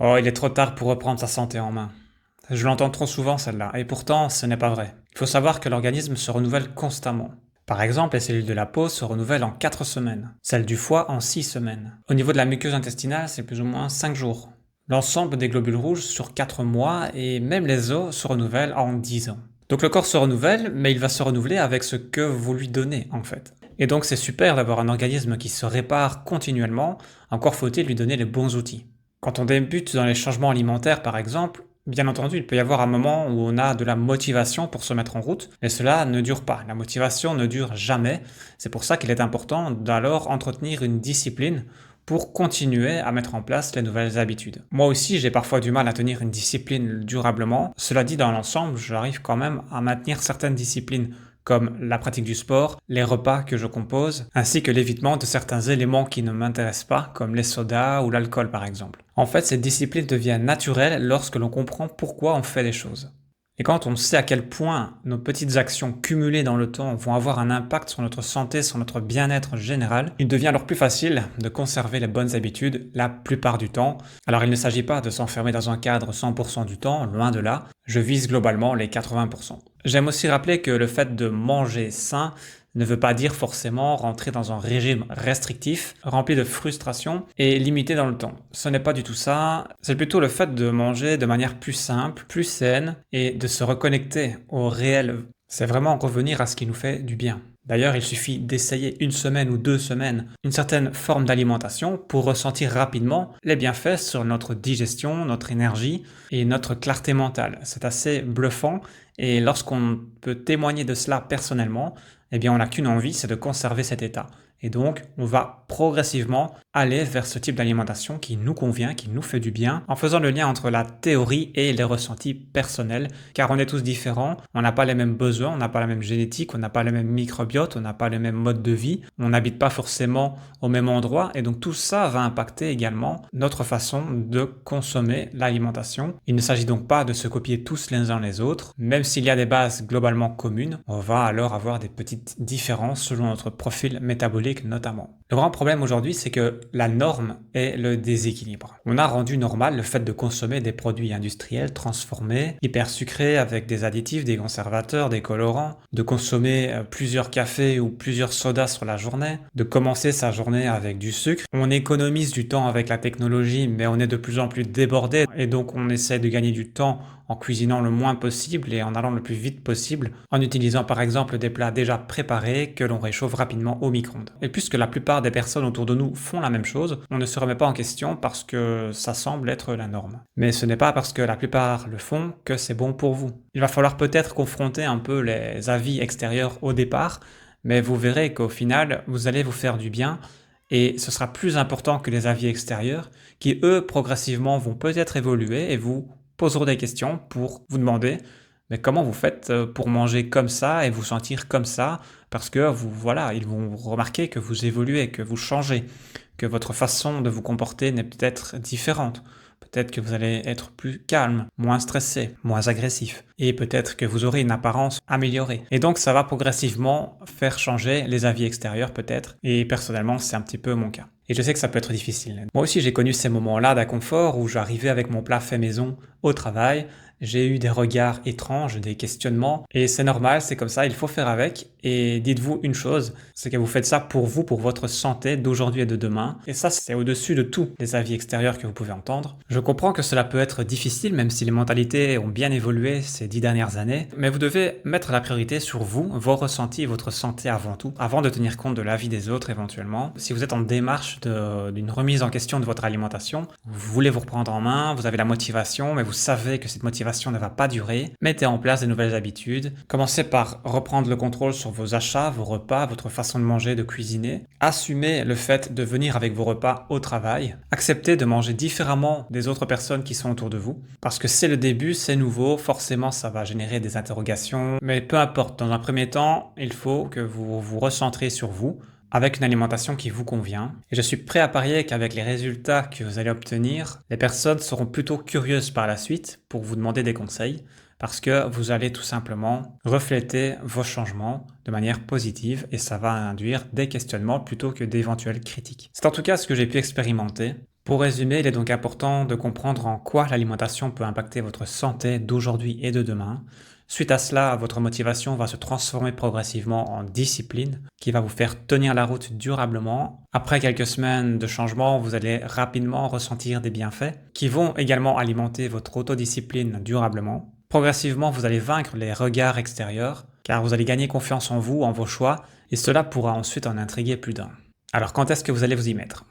Oh, il est trop tard pour reprendre sa santé en main. Je l'entends trop souvent celle-là, et pourtant ce n'est pas vrai. Il faut savoir que l'organisme se renouvelle constamment. Par exemple, les cellules de la peau se renouvellent en 4 semaines, celles du foie en 6 semaines. Au niveau de la muqueuse intestinale, c'est plus ou moins 5 jours. L'ensemble des globules rouges sur 4 mois, et même les os se renouvellent en 10 ans. Donc le corps se renouvelle, mais il va se renouveler avec ce que vous lui donnez en fait. Et donc c'est super d'avoir un organisme qui se répare continuellement, encore faut-il lui donner les bons outils. Quand on débute dans les changements alimentaires par exemple, bien entendu, il peut y avoir un moment où on a de la motivation pour se mettre en route, mais cela ne dure pas. La motivation ne dure jamais. C'est pour ça qu'il est important d'alors entretenir une discipline pour continuer à mettre en place les nouvelles habitudes. Moi aussi, j'ai parfois du mal à tenir une discipline durablement. Cela dit, dans l'ensemble, j'arrive quand même à maintenir certaines disciplines comme la pratique du sport, les repas que je compose, ainsi que l'évitement de certains éléments qui ne m'intéressent pas, comme les sodas ou l'alcool par exemple. En fait, cette discipline devient naturelle lorsque l'on comprend pourquoi on fait les choses. Et quand on sait à quel point nos petites actions cumulées dans le temps vont avoir un impact sur notre santé, sur notre bien-être général, il devient alors plus facile de conserver les bonnes habitudes la plupart du temps. Alors il ne s'agit pas de s'enfermer dans un cadre 100% du temps, loin de là, je vise globalement les 80%. J'aime aussi rappeler que le fait de manger sain ne veut pas dire forcément rentrer dans un régime restrictif, rempli de frustration et limité dans le temps. Ce n'est pas du tout ça, c'est plutôt le fait de manger de manière plus simple, plus saine et de se reconnecter au réel. C'est vraiment revenir à ce qui nous fait du bien. D'ailleurs, il suffit d'essayer une semaine ou 2 semaines une certaine forme d'alimentation pour ressentir rapidement les bienfaits sur notre digestion, notre énergie et notre clarté mentale. C'est assez bluffant et lorsqu'on peut témoigner de cela personnellement, eh bien on n'a qu'une envie, c'est de conserver cet état. Et donc, on va progressivement aller vers ce type d'alimentation qui nous convient, qui nous fait du bien, en faisant le lien entre la théorie et les ressentis personnels, car on est tous différents, on n'a pas les mêmes besoins, on n'a pas la même génétique, on n'a pas le même microbiote, on n'a pas le même mode de vie, on n'habite pas forcément au même endroit, et donc tout ça va impacter également notre façon de consommer l'alimentation. Il ne s'agit donc pas de se copier tous les uns les autres, même s'il y a des bases globalement communes, on va alors avoir des petites différences selon notre profil métabolique notamment. Le grand problème aujourd'hui, c'est que la norme est le déséquilibre. On a rendu normal le fait de consommer des produits industriels transformés, hyper sucrés avec des additifs, des conservateurs, des colorants, de consommer plusieurs cafés ou plusieurs sodas sur la journée, de commencer sa journée avec du sucre. On économise du temps avec la technologie, mais on est de plus en plus débordé et donc on essaie de gagner du temps en cuisinant le moins possible et en allant le plus vite possible, en utilisant par exemple des plats déjà préparés que l'on réchauffe rapidement au micro-ondes. Et puisque la plupart des personnes autour de nous font la même chose, on ne se remet pas en question parce que ça semble être la norme. Mais ce n'est pas parce que la plupart le font que c'est bon pour vous. Il va falloir peut-être confronter un peu les avis extérieurs au départ, mais vous verrez qu'au final, vous allez vous faire du bien et ce sera plus important que les avis extérieurs qui, eux, progressivement vont peut-être évoluer et vous poseront des questions pour vous demander mais comment vous faites pour manger comme ça et vous sentir comme ça parce que voilà, ils vont remarquer que vous évoluez, que vous changez, que votre façon de vous comporter n'est peut-être différente. Peut-être que vous allez être plus calme, moins stressé, moins agressif. Et peut-être que vous aurez une apparence améliorée. Et donc ça va progressivement faire changer les avis extérieurs peut-être. Et personnellement, c'est un petit peu mon cas. Et je sais que ça peut être difficile. Moi aussi, j'ai connu ces moments-là d'inconfort où j'arrivais avec mon plat fait maison au travail. J'ai eu des regards étranges, des questionnements, et c'est normal, c'est comme ça, il faut faire avec. Et dites-vous une chose, c'est que vous faites ça pour vous, pour votre santé d'aujourd'hui et de demain. Et ça, c'est au-dessus de tous les avis extérieurs que vous pouvez entendre. Je comprends que cela peut être difficile, même si les mentalités ont bien évolué ces 10 dernières années, mais vous devez mettre la priorité sur vous, vos ressentis et votre santé avant tout, avant de tenir compte de l'avis des autres éventuellement. Si vous êtes en démarche d'une remise en question de votre alimentation, vous voulez vous reprendre en main, vous avez la motivation, mais vous savez que cette motivation ne va pas durer, mettez en place de nouvelles habitudes. Commencez par reprendre le contrôle sur vos achats, vos repas, votre façon de manger, de cuisiner. Assumez le fait de venir avec vos repas au travail. Acceptez de manger différemment des autres personnes qui sont autour de vous. Parce que c'est le début, c'est nouveau, forcément ça va générer des interrogations. Mais peu importe, dans un premier temps, il faut que vous vous recentrez sur vous, avec une alimentation qui vous convient. Et je suis prêt à parier qu'avec les résultats que vous allez obtenir, les personnes seront plutôt curieuses par la suite pour vous demander des conseils, parce que vous allez tout simplement refléter vos changements de manière positive et ça va induire des questionnements plutôt que d'éventuelles critiques. C'est en tout cas ce que j'ai pu expérimenter. Pour résumer, il est donc important de comprendre en quoi l'alimentation peut impacter votre santé d'aujourd'hui et de demain. Suite à cela, votre motivation va se transformer progressivement en discipline qui va vous faire tenir la route durablement. Après quelques semaines de changement, vous allez rapidement ressentir des bienfaits qui vont également alimenter votre autodiscipline durablement. Progressivement, vous allez vaincre les regards extérieurs car vous allez gagner confiance en vous, en vos choix et cela pourra ensuite en intriguer plus d'un. Alors quand est-ce que vous allez vous y mettre?